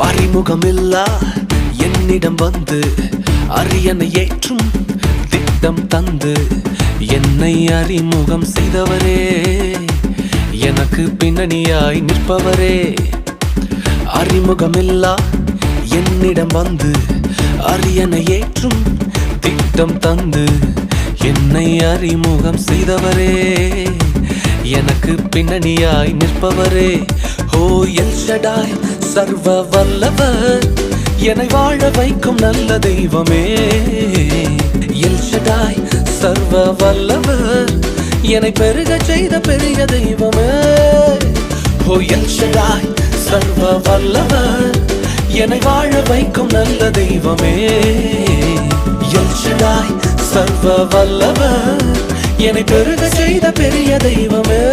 அறிமுகமில்லா என்னிடம் வந்து அரியணை ஏற்றும் திட்டம் தந்து என்னை அறிமுகம் செய்தவரே, எனக்கு பின்னணியாய் நிற்பவரே. அறிமுகமில்லா என்னிடம் வந்து அரியணை ஏற்றும் திட்டம் தந்து என்னை அறிமுகம் செய்தவரே, எனக்கு பின்னணியாய் நிற்பவரே. ஓ எல் ஷடாய் சர்வ வல்லவர், என்னை வாழ வைக்கும் நல்ல தெய்வமே. எல் ஷடாய் சர்வ வல்லவர், என்னை பெருக செய்த பெரிய தெய்வமே. ஓ எல் ஷடாய் சர்வ வல்லவர், என்னை வாழ வைக்கும் நல்ல தெய்வமே. எல் ஷடாய் சர்வ வல்லவர், என்னை பெருக செய்த பெரிய தெய்வமே.